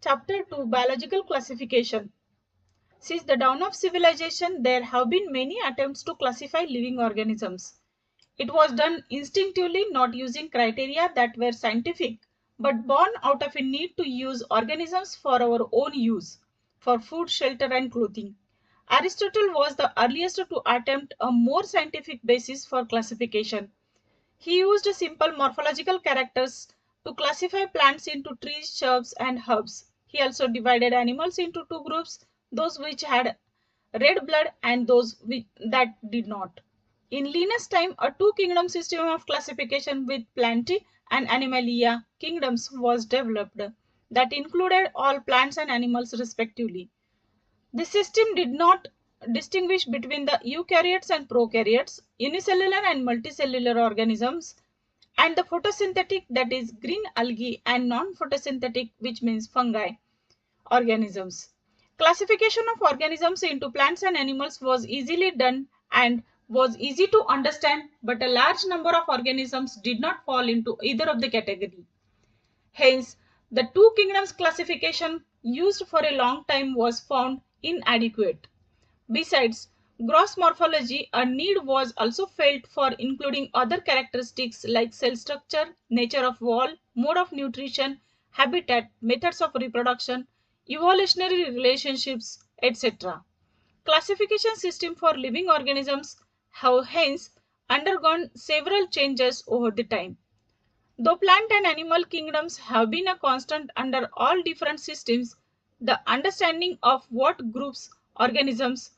Chapter 2 Biological Classification. Since the dawn of civilization, there have been many attempts to classify living organisms. It was done instinctively, not using criteria that were scientific, but born out of a need to use organisms for our own use, for food, shelter, and clothing. Aristotle was the earliest to attempt a more scientific basis for classification. He used simple morphological characters to classify plants into trees, shrubs, and herbs. He also divided animals into two groups, those which had red blood and those that did not. In Linnaeus' time, a two-kingdom system of classification with Plantae and Animalia kingdoms was developed that included all plants and animals respectively. The system did not distinguish between the eukaryotes and prokaryotes, unicellular and multicellular organisms, and the photosynthetic, that is green algae, and non-photosynthetic, which means fungi, organisms. Classification of organisms into plants and animals was easily done and was easy to understand, but a large number of organisms did not fall into either of the category. Hence, the two kingdoms classification used for a long time was found inadequate. Besides gross morphology, a need was also felt for including other characteristics like cell structure, nature of wall, mode of nutrition, habitat, methods of reproduction, evolutionary relationships, etc. Classification system for living organisms have hence undergone several changes over the time. Though plant and animal kingdoms have been a constant under all different systems, the understanding of what groups organisms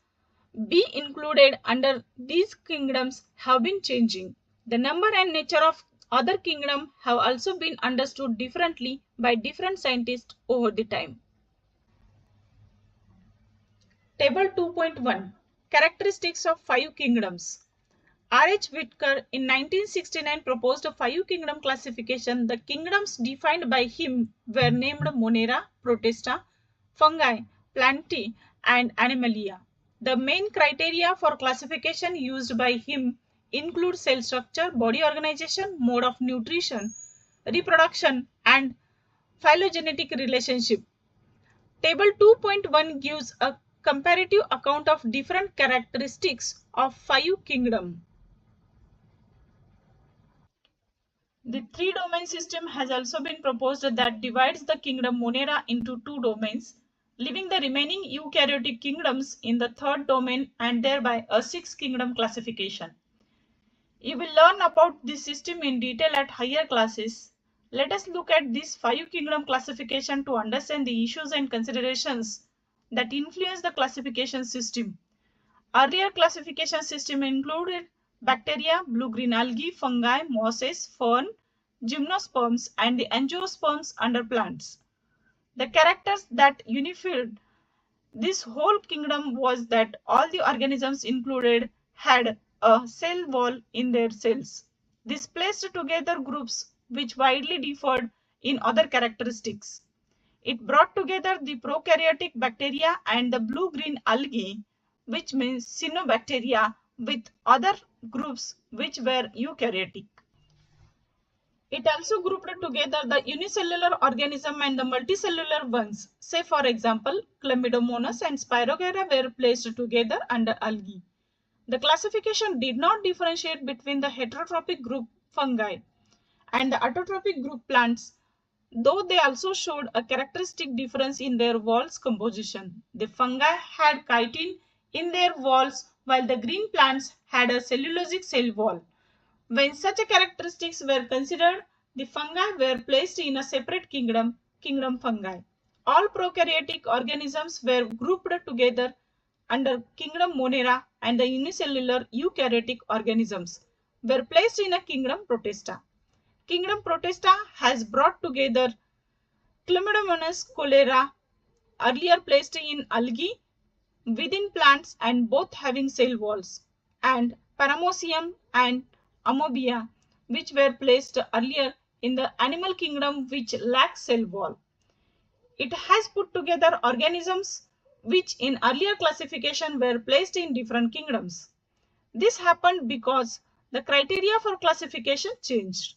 be included under these kingdoms have been changing. The number and nature of other kingdoms have also been understood differently by different scientists over the time. Table 2.1 Characteristics of Five Kingdoms. R.H. Whitaker in 1969 proposed a five-kingdom classification. The kingdoms defined by him were named Monera, Protista, Fungi, Plantae, and Animalia. The main criteria for classification used by him include cell structure, body organization, mode of nutrition, reproduction, and phylogenetic relationship. Table 2.1 gives a comparative account of different characteristics of five kingdoms. The three-domain system has also been proposed that divides the kingdom Monera into two domains, leaving the remaining eukaryotic kingdoms in the third domain and thereby a six-kingdom classification. You will learn about this system in detail at higher classes. Let us look at this five-kingdom classification to understand the issues and considerations that influence the classification system. Earlier classification system included bacteria, blue-green algae, fungi, mosses, fern, gymnosperms, and the angiosperms under plants. The characters that unified this whole kingdom was that all the organisms included had a cell wall in their cells. This placed together groups which widely differed in other characteristics. It brought together the prokaryotic bacteria and the blue-green algae, which means cyanobacteria, with other groups which were eukaryotic. It also grouped together the unicellular organism and the multicellular ones. Say for example, Chlamydomonas and Spirogyra were placed together under algae. The classification did not differentiate between the heterotrophic group fungi and the autotrophic group plants, though they also showed a characteristic difference in their walls composition. The fungi had chitin in their walls while the green plants had a cellulosic cell wall. When such characteristics were considered, the fungi were placed in a separate kingdom, kingdom fungi. All prokaryotic organisms were grouped together under kingdom Monera, and the unicellular eukaryotic organisms were placed in a kingdom Protista. Kingdom Protista has brought together Chlamydomonas cholera, earlier placed in algae, within plants and both having cell walls, and Paramecium and Amobia, which were placed earlier in the animal kingdom which lacks cell wall. It has put together organisms which in earlier classification were placed in different kingdoms. This happened because the criteria for classification changed.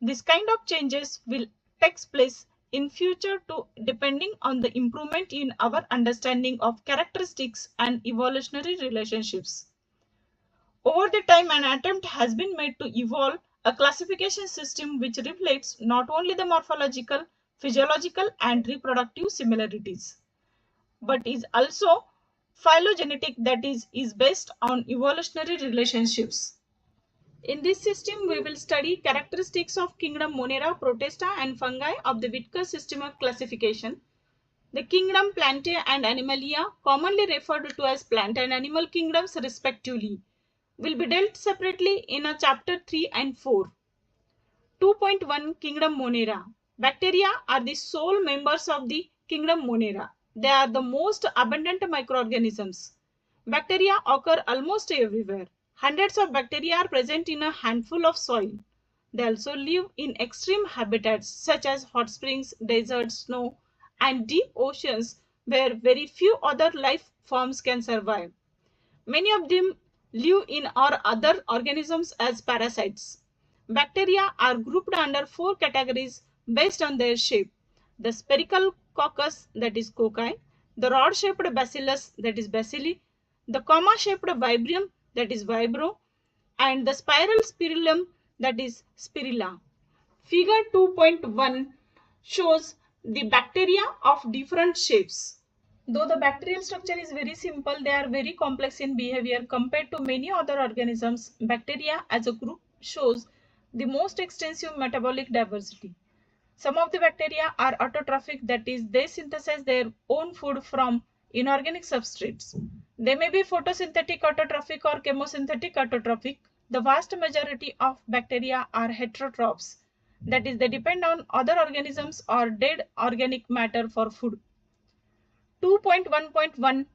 This kind of changes will take place in future to depending on the improvement in our understanding of characteristics and evolutionary relationships. Over the time, an attempt has been made to evolve a classification system which reflects not only the morphological, physiological, and reproductive similarities, but is also phylogenetic, that is based on evolutionary relationships. In this system, we will study characteristics of kingdom Monera, Protista, and fungi of the Whitaker system of classification. The kingdom Plantae and Animalia, commonly referred to as plant and animal kingdoms respectively, will be dealt separately in a chapter 3 and 4. 2.1 Kingdom Monera. Bacteria are the sole members of the kingdom Monera. They are the most abundant microorganisms. Bacteria occur almost everywhere. Hundreds of bacteria are present in a handful of soil. They also live in extreme habitats such as hot springs, deserts, snow, and deep oceans where very few other life forms can survive. Many of them live in or other organisms as parasites. Bacteria are grouped under 4 categories based on their shape. The spherical coccus, that is cocci, the rod-shaped bacillus, that is bacilli, the comma-shaped vibrium, that is vibrio, and the spiral spirillum, that is spirilla. Figure 2.1 shows the bacteria of different shapes. Though the bacterial structure is very simple, they are very complex in behavior compared to many other organisms. Bacteria as a group shows the most extensive metabolic diversity. Some of the bacteria are autotrophic, that is, they synthesize their own food from inorganic substrates. They may be photosynthetic autotrophic or chemosynthetic autotrophic. The vast majority of bacteria are heterotrophs, that is, they depend on other organisms or dead organic matter for food. 2.1.1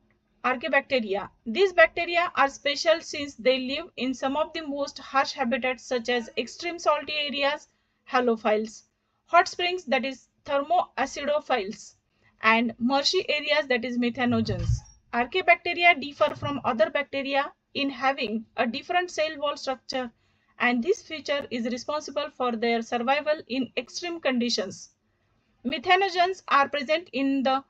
Archaebacteria. These bacteria are special since they live in some of the most harsh habitats such as extreme salty areas, halophiles, hot springs, that is thermoacidophiles, and marshy areas, that is methanogens. Archaebacteria differ from other bacteria in having a different cell wall structure, and this feature is responsible for their survival in extreme conditions. Methanogens are present in the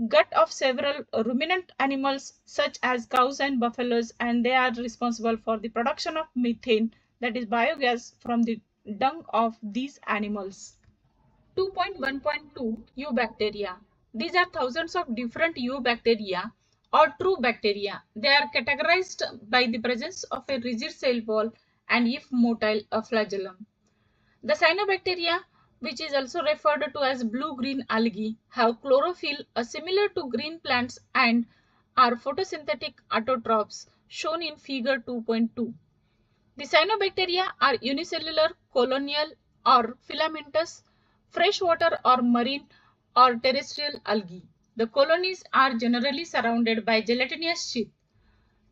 gut of several ruminant animals such as cows and buffaloes, and they are responsible for the production of methane, that is biogas, from the dung of these animals. 2.1.2 Eubacteria. These are thousands of different eubacteria or true bacteria. They are categorized by the presence of a rigid cell wall and, if motile, a flagellum. The cyanobacteria, which is also referred to as blue-green algae, have chlorophyll similar to green plants and are photosynthetic autotrophs shown in figure 2.2. The cyanobacteria are unicellular, colonial or filamentous, freshwater or marine or terrestrial algae. The colonies are generally surrounded by gelatinous sheath.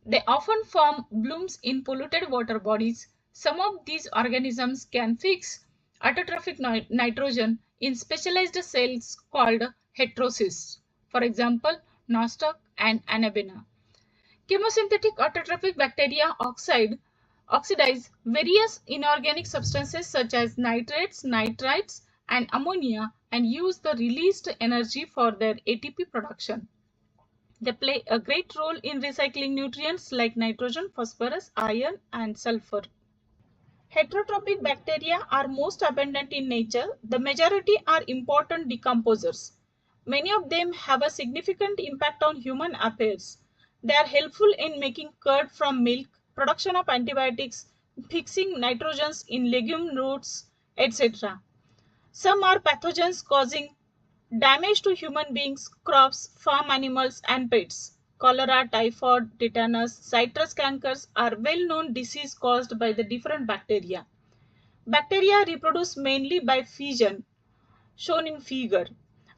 They often form blooms in polluted water bodies. Some of these organisms can fix autotrophic nitrogen in specialized cells called heterocysts, for example, nostoc and anabena. Chemosynthetic autotrophic bacteria oxidize various inorganic substances such as nitrates, nitrites, and ammonia and use the released energy for their ATP production. They play a great role in recycling nutrients like nitrogen, phosphorus, iron, and sulfur. Heterotrophic bacteria are most abundant in nature. The majority are important decomposers. Many of them have a significant impact on human affairs. They are helpful in making curd from milk, production of antibiotics, fixing nitrogens in legume roots, etc. Some are pathogens causing damage to human beings, crops, farm animals, and pets. Cholera, typhoid, tetanus, citrus cankers are well-known diseases caused by the different bacteria. Bacteria reproduce mainly by fission, shown in figure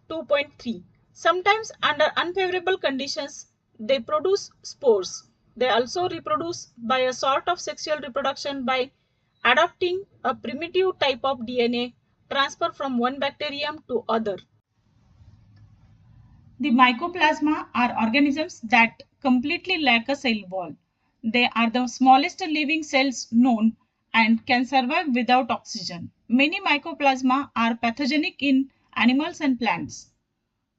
2.3. Sometimes under unfavorable conditions, they produce spores. They also reproduce by a sort of sexual reproduction by adopting a primitive type of DNA transfer from one bacterium to other. The mycoplasma are organisms that completely lack a cell wall. They are the smallest living cells known and can survive without oxygen. Many mycoplasma are pathogenic in animals and plants.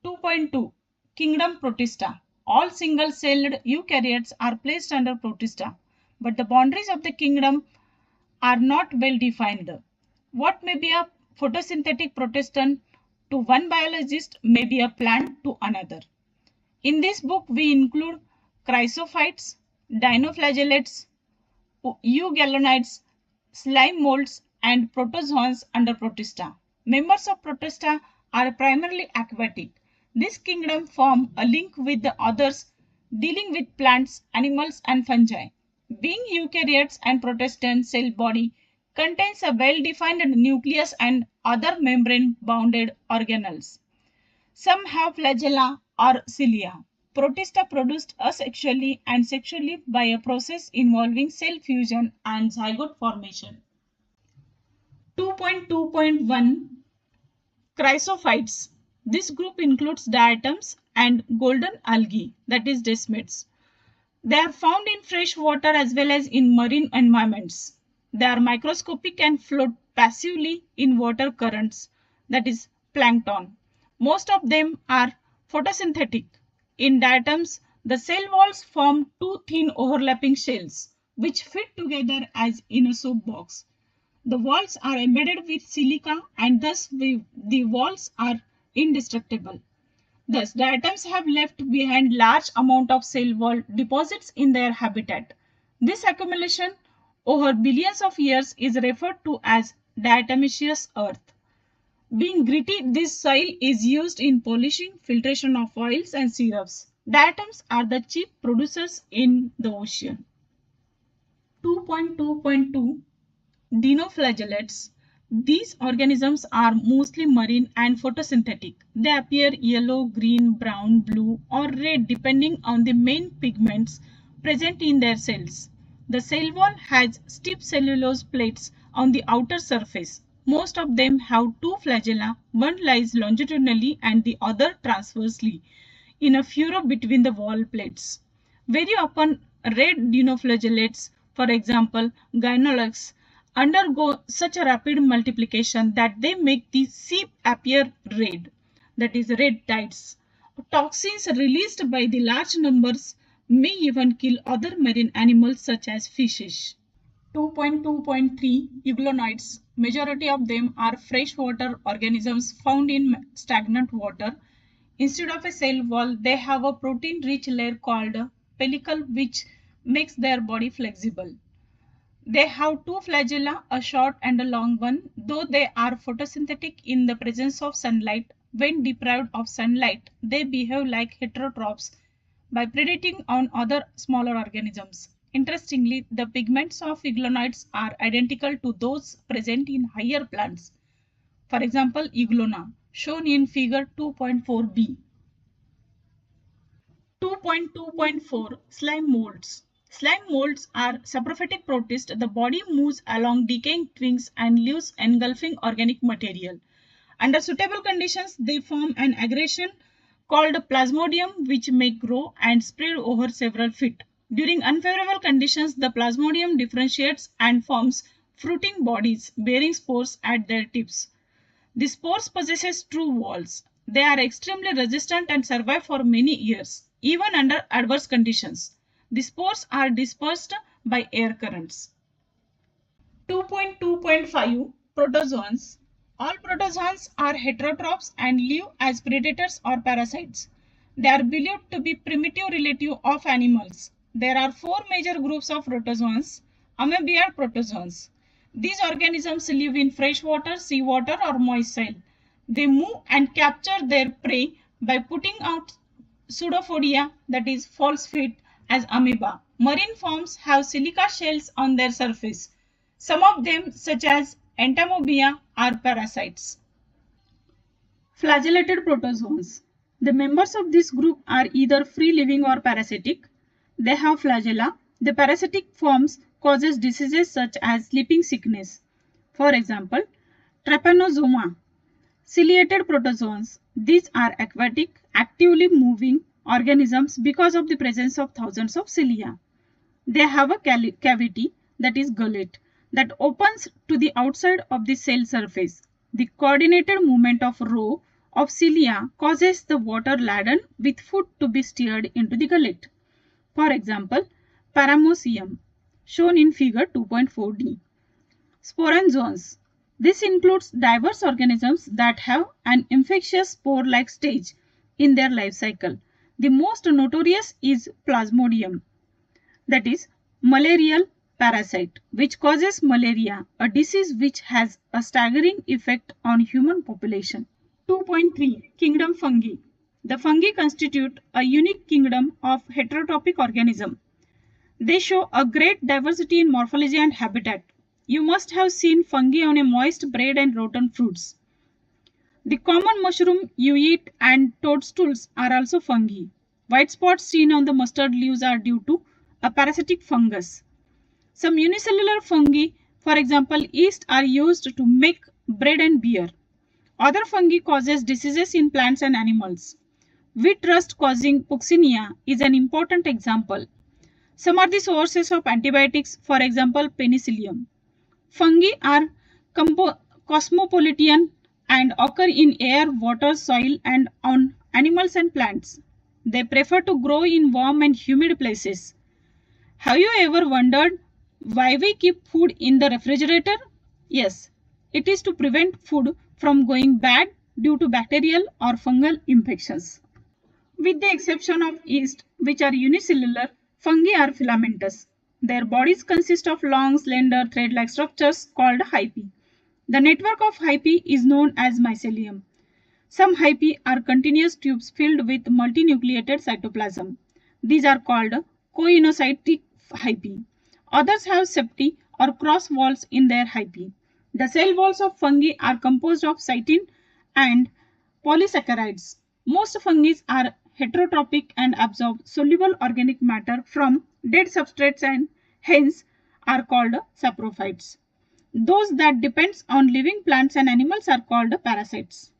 2.2 Kingdom Protista. All single-celled eukaryotes are placed under Protista, but the boundaries of the kingdom are not well defined. What may be a photosynthetic protestant to one biologist may be a plant to another. In this book, we include chrysophytes, dinoflagellates, eugallonids, slime molds, and protozoans under Protista. Members of Protista are primarily aquatic. This kingdom form a link with the others dealing with plants, animals, and fungi. Being eukaryotes and Protestant cell body contains a well-defined nucleus and other membrane-bounded organelles. Some have flagella or cilia. Protista produced asexually and sexually by a process involving cell fusion and zygote formation. 2.2.1 Chrysophytes. This group includes diatoms and golden algae, that is desmids. They are found in fresh water as well as in marine environments. They are microscopic and float passively in water currents, that is plankton. Most of them are photosynthetic. In diatoms, the cell walls form two thin overlapping shells, which fit together as in a soap box. The walls are embedded with silica and thus the walls are indestructible. Thus, diatoms have left behind large amount of cell wall deposits in their habitat. This accumulation over billions of years is referred to as diatomaceous earth. Being gritty, this soil is used in polishing, filtration of oils and syrups. Diatoms are the chief producers in the ocean. 2.2.2 Dinoflagellates. These organisms are mostly marine and photosynthetic. They appear yellow, green, brown, blue, or red depending on the main pigments present in their cells. The cell wall has stiff cellulose plates on the outer surface. Most of them have two flagella, one lies longitudinally and the other transversely in a furrow between the wall plates. Very often, red dinoflagellates, for example, gynolax, undergo such a rapid multiplication that they make the sea appear red, that is red tides. Toxins released by the large numbers may even kill other marine animals such as fishes. 2.2.3 Eugallonids. Majority of them are freshwater organisms found in stagnant water. Instead of a cell wall, they have a protein-rich layer called pellicle which makes their body flexible. They have two flagella, a short and a long one, though they are photosynthetic in the presence of sunlight. When deprived of sunlight, they behave like heterotrophs by predating on other smaller organisms. Interestingly, the pigments of eugallonids are identical to those present in higher plants. For example, Euglona, shown in figure 2.4b. 2.2.4 Slime molds. Slime molds are saprophytic protists. The body moves along decaying twigs and leaves engulfing organic material. Under suitable conditions, they form an aggregation called plasmodium which may grow and spread over several feet. During unfavorable conditions, the plasmodium differentiates and forms fruiting bodies bearing spores at their tips. The spores possess true walls. They are extremely resistant and survive for many years, even under adverse conditions. The spores are dispersed by air currents. 2.2.5 Protozoans. All protozoans are heterotrophs and live as predators or parasites. They are believed to be primitive relative of animals. There are four major groups of protozoans. Amoebiad protozoans. These organisms live in freshwater, seawater, or moist soil. They move and capture their prey by putting out pseudophodia, that is false feet, as amoeba. Marine forms have silica shells on their surface. Some of them, such as Entomobia, are parasites. Flagellated protozoans. The members of this group are either free-living or parasitic. They have flagella. The parasitic forms causes diseases such as sleeping sickness. For example, trypanosoma. Ciliated protozoans. These are aquatic, actively moving organisms because of the presence of thousands of cilia. They have a cavity, that is gullet, that opens to the outside of the cell surface. The coordinated movement of row of cilia causes the water laden with food to be steered into the gullet. For example, paramecium, shown in figure 2.4d. Sporanzoans. This includes diverse organisms that have an infectious spore-like stage in their life cycle. The most notorious is Plasmodium, that is malarial parasite, which causes malaria, a disease which has a staggering effect on human population. 2.3 Kingdom Fungi. The fungi constitute a unique kingdom of heterotrophic organisms. They show a great diversity in morphology and habitat. You must have seen fungi on a moist bread and rotten fruits. The common mushroom you eat and toadstools are also fungi. White spots seen on the mustard leaves are due to a parasitic fungus. Some unicellular fungi, for example yeast, are used to make bread and beer. Other fungi causes diseases in plants and animals. Wheat rust causing Puccinia is an important example. Some are the sources of antibiotics, for example penicillium. Fungi are cosmopolitan and occur in air, water, soil, and on animals and plants. They prefer to grow in warm and humid places. Have you ever wondered why we keep food in the refrigerator? Yes, it is to prevent food from going bad due to bacterial or fungal infections. With the exception of yeast, which are unicellular, fungi are filamentous. Their bodies consist of long, slender, thread-like structures called hyphae. The network of hyphae is known as mycelium. Some hyphae are continuous tubes filled with multinucleated cytoplasm. These are called coenocytic hyphae. Others have septi or cross walls in their hyphae. The cell walls of fungi are composed of cytin and polysaccharides. Most fungi are heterotrophic and absorb soluble organic matter from dead substrates and hence are called saprophytes. Those that depend on living plants and animals are called parasites.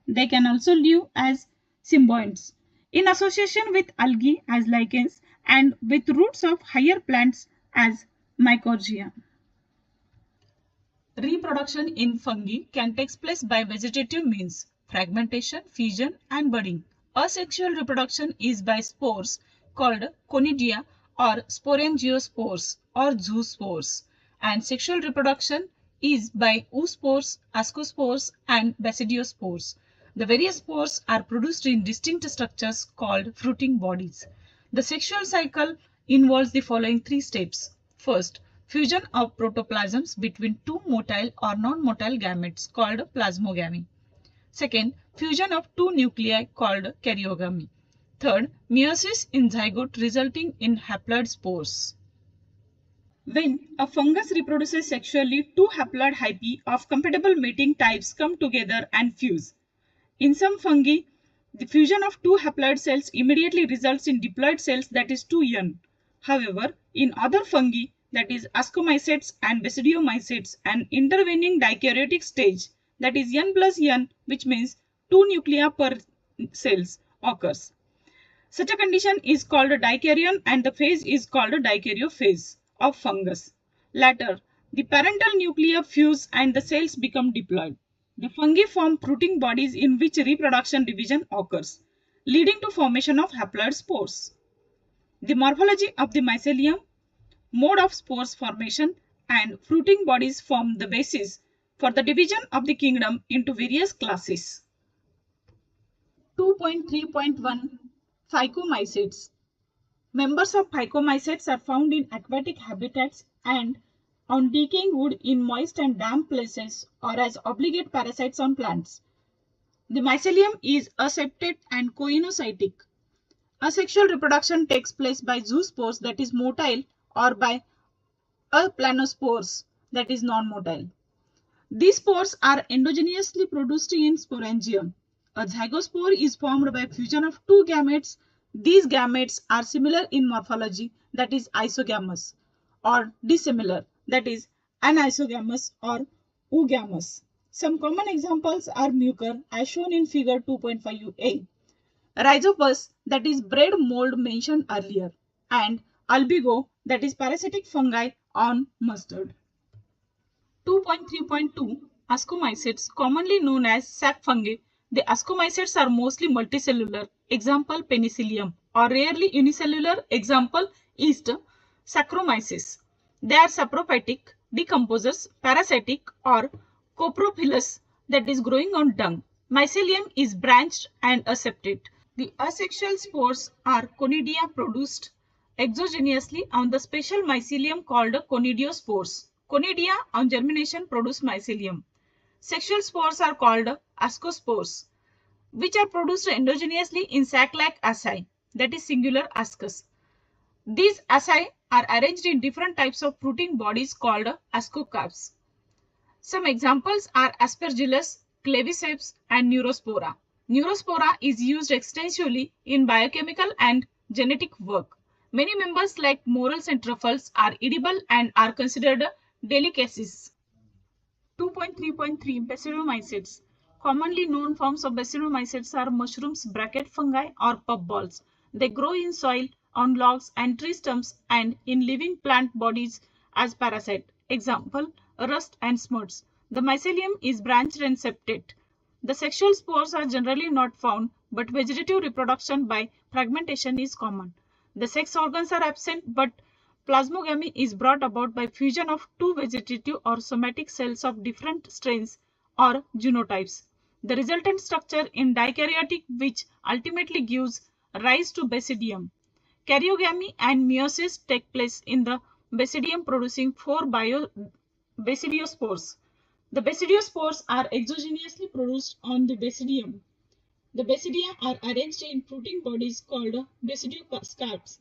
They can also live as symbionts in association with algae as lichens and with roots of higher plants as mycorrhiza. Reproduction in fungi can take place by vegetative means, fragmentation, fission, and budding. Asexual reproduction is by spores called conidia or sporangiospores or zoospores, and sexual reproduction is by oospores, ascospores, and basidiospores. The various spores are produced in distinct structures called fruiting bodies. The sexual cycle involves the following three steps. First, fusion of protoplasms between two motile or non-motile gametes called plasmogamy. Second, fusion of two nuclei called karyogamy. Third, meiosis in zygote resulting in haploid spores. When a fungus reproduces sexually, two haploid hyphae of compatible mating types come together and fuse. In some fungi, the fusion of two haploid cells immediately results in diploid cells, that is 2N. However, in other fungi, that is ascomycetes and basidiomycetes, an intervening dikaryotic stage, that is N plus N, which means 2 nuclei per cells, occurs. Such a condition is called a dikaryon and the phase is called a dikaryophase of fungus. Later, the parental nuclei fuse and the cells become diploid. The fungi form fruiting bodies in which reproduction division occurs, leading to formation of haploid spores. The morphology of the mycelium, mode of spores formation, and fruiting bodies form the basis for the division of the kingdom into various classes. 2.3.1 Phycomycetes. Members of phycomycetes are found in aquatic habitats and on decaying wood in moist and damp places or as obligate parasites on plants. The mycelium is aseptate and coenocytic. Asexual reproduction takes place by zoospores, that is motile, or by aplanospores, that is non-motile. These spores are endogenously produced in sporangium. A zygospore is formed by fusion of two gametes. These gametes are similar in morphology, that is isogamous, or dissimilar, that is anisogamous or oogamous. Some common examples are mucor, as shown in figure 2.5a, rhizopus, that is bread mold mentioned earlier, and albigo, that is parasitic fungi on mustard. 2.3.2 Ascomycetes, commonly known as sac fungi, the ascomycetes are mostly multicellular, example penicillium, or rarely unicellular, example yeast, Saccharomyces. They are saprophytic, decomposers, parasitic, or coprophilous, that is growing on dung. Mycelium is branched and aseptate. The asexual spores are conidia produced exogenously on the special mycelium called conidiospores. Conidia on germination produce mycelium. Sexual spores are called ascospores, which are produced endogenously in sac-like asci, that is singular ascus. These asci are arranged in different types of fruiting bodies called ascocarps. Some examples are Aspergillus, Claviceps, and Neurospora. Neurospora is used extensively in biochemical and genetic work. Many members like morels and truffles are edible and are considered delicacies. 2.3.3 Basidiomycetes. Commonly known forms of basidiomycetes are mushrooms, bracket fungi, or puffballs. They grow in soil, on logs and tree stumps, and in living plant bodies as parasite. Example, rust and smuts. The mycelium is branched and septate. The sexual spores are generally not found, but vegetative reproduction by fragmentation is common. The sex organs are absent, but plasmogamy is brought about by fusion of two vegetative or somatic cells of different strains or genotypes. The resultant structure in dikaryotic, which ultimately gives rise to basidium. Karyogamy and meiosis take place in the basidium, producing four basidiospores. The basidiospores are exogenously produced on the basidium. The basidia are arranged in fruiting bodies called basidiocarps.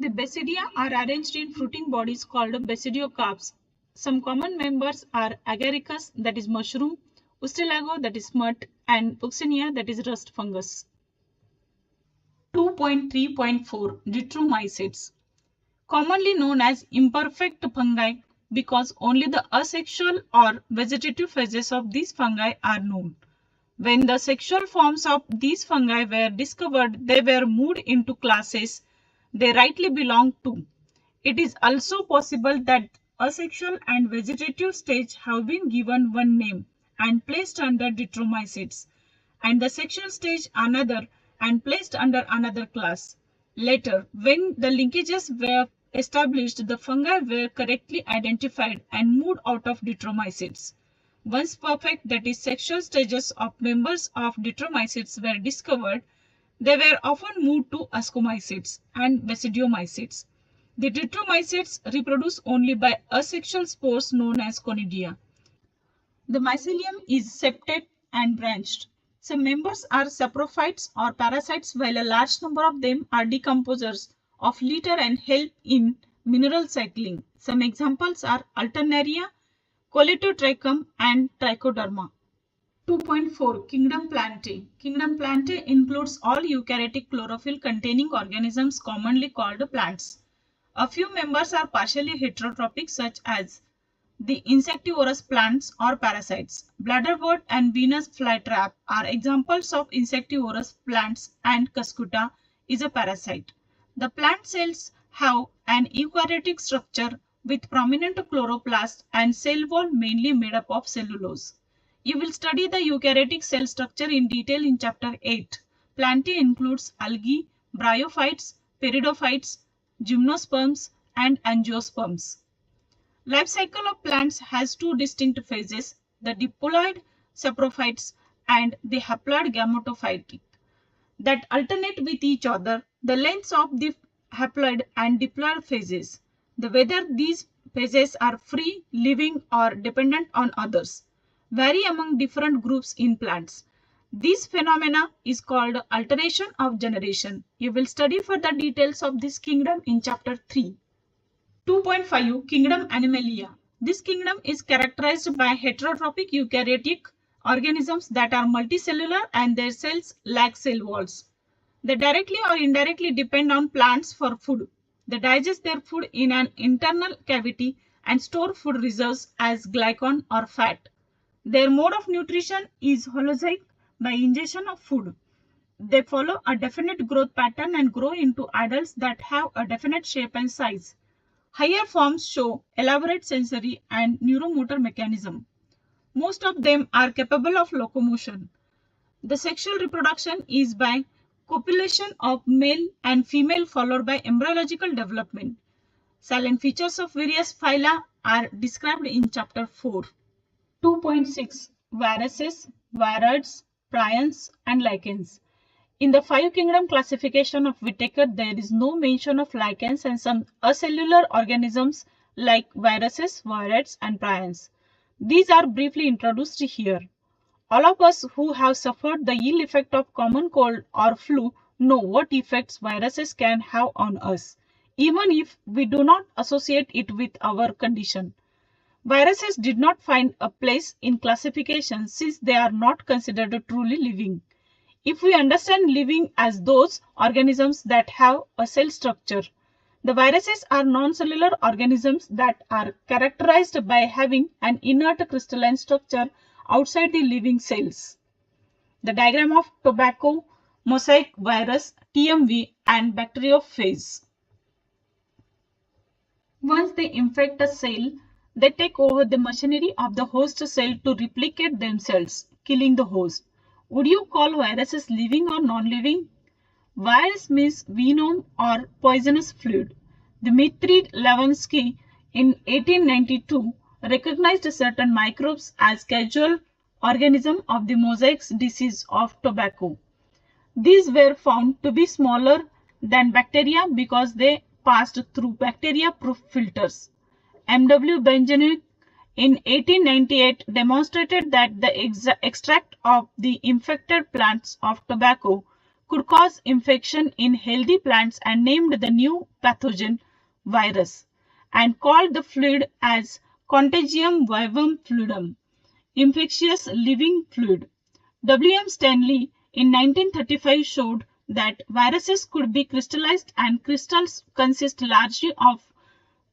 The basidia are arranged in fruiting bodies called basidiocarps. Some common members are agaricus, that is mushroom, ustilago, that is smut, and buccinia, that is rust fungus. 2.3.4 Ditromycetes. Commonly known as imperfect fungi because only the asexual or vegetative phases of these fungi are known. When the sexual forms of these fungi were discovered, they were moved into classes they rightly belong to. It is also possible that asexual and vegetative stage have been given one name and placed under Ditromycetes, and the sexual stage another and placed under another class. Later, when the linkages were established, the fungi were correctly identified and moved out of Ditromycetes. Once perfect, that is, sexual stages of members of Ditromycetes were discovered, they were often moved to Ascomycetes and Basidiomycetes. The Ditromycetes reproduce only by asexual spores known as conidia. The mycelium is septate and branched. Some members are saprophytes or parasites, while a large number of them are decomposers of litter and help in mineral cycling. Some examples are Alternaria, Coletotrichum, and Trichoderma. 2.4 Kingdom Plantae. Kingdom Plantae includes all eukaryotic chlorophyll containing organisms commonly called plants. A few members are partially heterotrophic, such as the insectivorous plants or parasites. Bladderwort and Venus flytrap are examples of insectivorous plants, and Cuscuta is a parasite. The plant cells have an eukaryotic structure with prominent chloroplast and cell wall mainly made up of cellulose. You will study the eukaryotic cell structure in detail in chapter 8. Plantae includes algae, bryophytes, peridophytes, gymnosperms, and angiosperms. Life cycle of plants has two distinct phases, the diploid saprophytes and the haploid gametophyte, that alternate with each other the lengths of the haploid and diploid phases. Whether these phases are free, living, or dependent on others vary among different groups in plants. This phenomena is called alternation of generation. You will study further details of this kingdom in chapter 3. 2.5 Kingdom Animalia. This kingdom is characterized by heterotrophic eukaryotic organisms that are multicellular and their cells lack cell walls. They directly or indirectly depend on plants for food. They digest their food in an internal cavity and store food reserves as glycan or fat. Their mode of nutrition is holozoic by ingestion of food. They follow a definite growth pattern and grow into adults that have a definite shape and size. Higher forms show elaborate sensory and neuromotor mechanism. Most of them are capable of locomotion. The sexual reproduction is by copulation of male and female followed by embryological development. Silent features of various phyla are described in chapter 4. 2.6 Viruses, Viroids, Prions and Lichens. In the five kingdom classification of Whittaker, there is no mention of lichens and some acellular organisms like viruses, viroids and prions. These are briefly introduced here. All of us who have suffered the ill effect of common cold or flu know what effects viruses can have on us, even if we do not associate it with our condition. Viruses did not find a place in classification since they are not considered truly living. If we understand living as those organisms that have a cell structure, the viruses are non-cellular organisms that are characterized by having an inert crystalline structure outside the living cells. The diagram of tobacco, mosaic virus, TMV and bacteriophage. Once they infect a cell, they take over the machinery of the host cell to replicate themselves, killing the host. Would you call viruses living or non-living? Virus means venom or poisonous fluid. Dmitry Levinsky in 1892 recognized certain microbes as causal organisms of the mosaic disease of tobacco. These were found to be smaller than bacteria because they passed through bacteria-proof filters. M.W. Benjamin in 1898 demonstrated that the extract of the infected plants of tobacco could cause infection in healthy plants and named the new pathogen virus and called the fluid as Contagium vivum fluidum, infectious living fluid. W.M. Stanley in 1935 showed that viruses could be crystallized and crystals consist largely of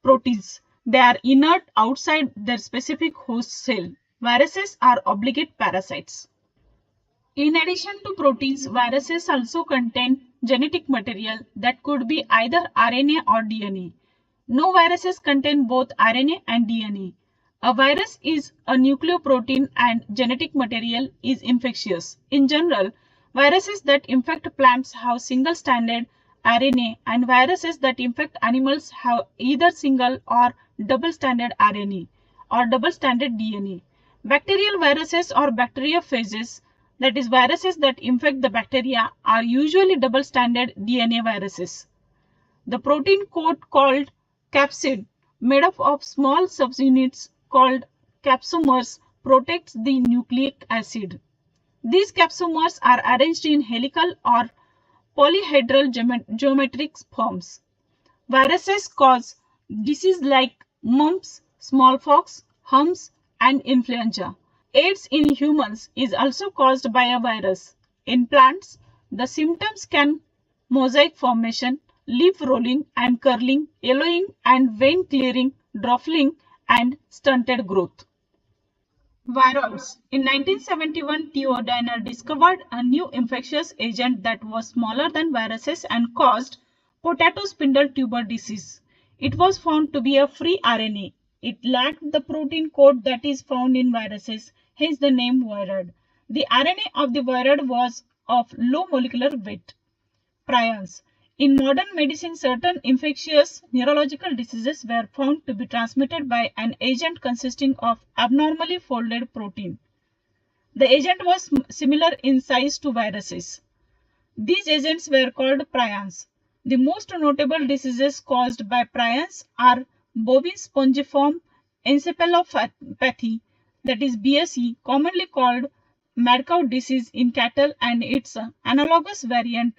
proteins. They are inert outside their specific host cell. Viruses are obligate parasites. In addition to proteins, viruses also contain genetic material that could be either RNA or DNA. No viruses contain both RNA and DNA. A virus is a nucleoprotein and genetic material is infectious. In general, viruses that infect plants have single-stranded RNA and viruses that infect animals have either single or double-stranded RNA or double-stranded DNA. Bacterial viruses or bacteriophages, that is viruses that infect the bacteria, are usually double-stranded DNA viruses. The protein coat called capsid, made up of small subunits called capsomers, protects the nucleic acid. These capsomers are arranged in helical or polyhedral geometric forms. Viruses cause diseases like mumps, smallpox, humps, and influenza. AIDS in humans is also caused by a virus. In plants, the symptoms can mosaic formation, leaf rolling and curling, yellowing and vein clearing, dropling, and stunted growth. Viroids. In 1971, Theo Diner discovered a new infectious agent that was smaller than viruses and caused potato spindle tuber disease. It was found to be a free RNA. It lacked the protein coat that is found in viruses, hence the name viroid. The RNA of the viroid was of low molecular weight. Prions. In modern medicine, certain infectious neurological diseases were found to be transmitted by an agent consisting of abnormally folded protein. The agent was similar in size to viruses. These agents were called prions. The most notable diseases caused by prions are bovine spongiform encephalopathy, that is BSE, commonly called mad cow disease in cattle, and its analogous variant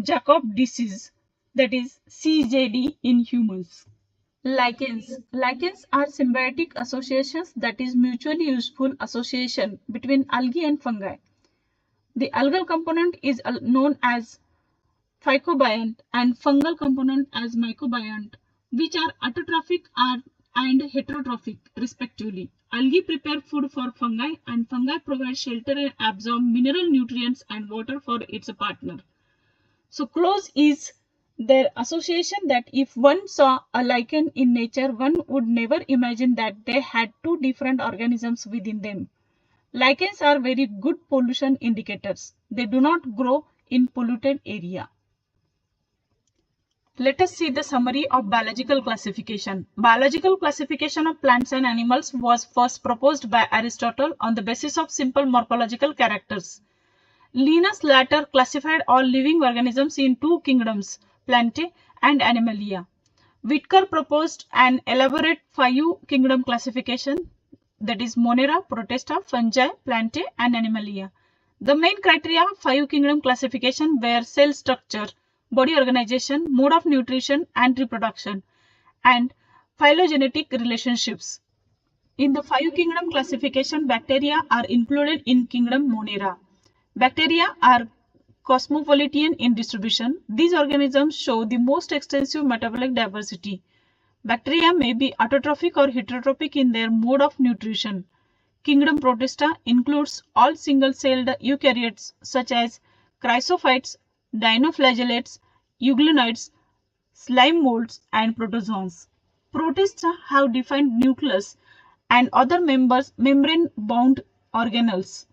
Jacob disease, that is CJD, in humans. Lichens. Lichens are symbiotic associations, that is mutually useful association between algae and fungi. The algal component is known as phycobiont and fungal component as mycobiont, which are autotrophic and heterotrophic respectively. Algae prepare food for fungi and fungi provide shelter and absorb mineral nutrients and water for its partner. So close is Their association that if one saw a lichen in nature, one would never imagine that they had two different organisms within them. Lichens are very good pollution indicators. They do not grow in polluted area. Let us see the summary of biological classification. Biological classification of plants and animals was first proposed by Aristotle on the basis of simple morphological characters. Linus later classified all living organisms in two kingdoms, Plantae and Animalia. Whitaker proposed an elaborate five-kingdom classification, that is Monera, Protista, Fungi, Plantae and Animalia. The main criteria of five-kingdom classification were cell structure, body organization, mode of nutrition and reproduction, and phylogenetic relationships. In the five-kingdom classification, bacteria are included in kingdom Monera. Bacteria are cosmopolitan in distribution. These organisms show the most extensive metabolic diversity. Bacteria may be autotrophic or heterotrophic in their mode of nutrition. Kingdom Protista includes all single-celled eukaryotes such as chrysophytes, dinoflagellates, euglenoids, slime molds, and protozoans. Protista have defined nucleus and other membrane-bound organelles.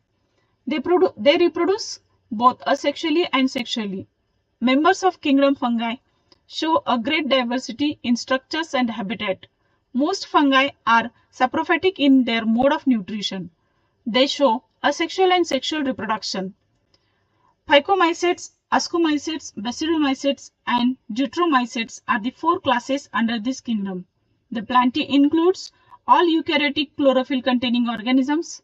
They reproduce both asexually and sexually. Members of kingdom fungi show a great diversity in structures and habitat. Most fungi are saprophytic in their mode of nutrition. They show asexual and sexual reproduction. Phycomycetes, ascomycetes, basidiomycetes, and deuteromycetes are the four classes under this kingdom. The Plantae includes all eukaryotic chlorophyll-containing organisms.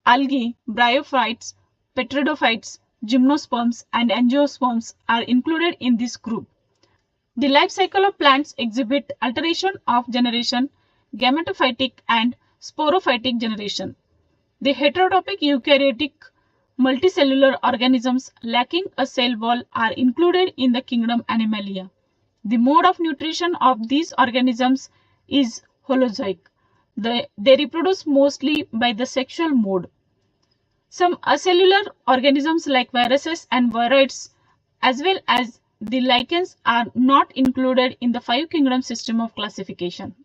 Algae, bryophytes, pteridophytes, gymnosperms, and angiosperms are included in this group. The life cycle of plants exhibit alternation of generation, gametophytic and sporophytic generation. The heterotrophic eukaryotic multicellular organisms lacking a cell wall are included in the kingdom Animalia. The mode of nutrition of these organisms is holozoic. They reproduce mostly by the sexual mode. Some acellular organisms like viruses and viroids as well as the lichens are not included in the five kingdom system of classification.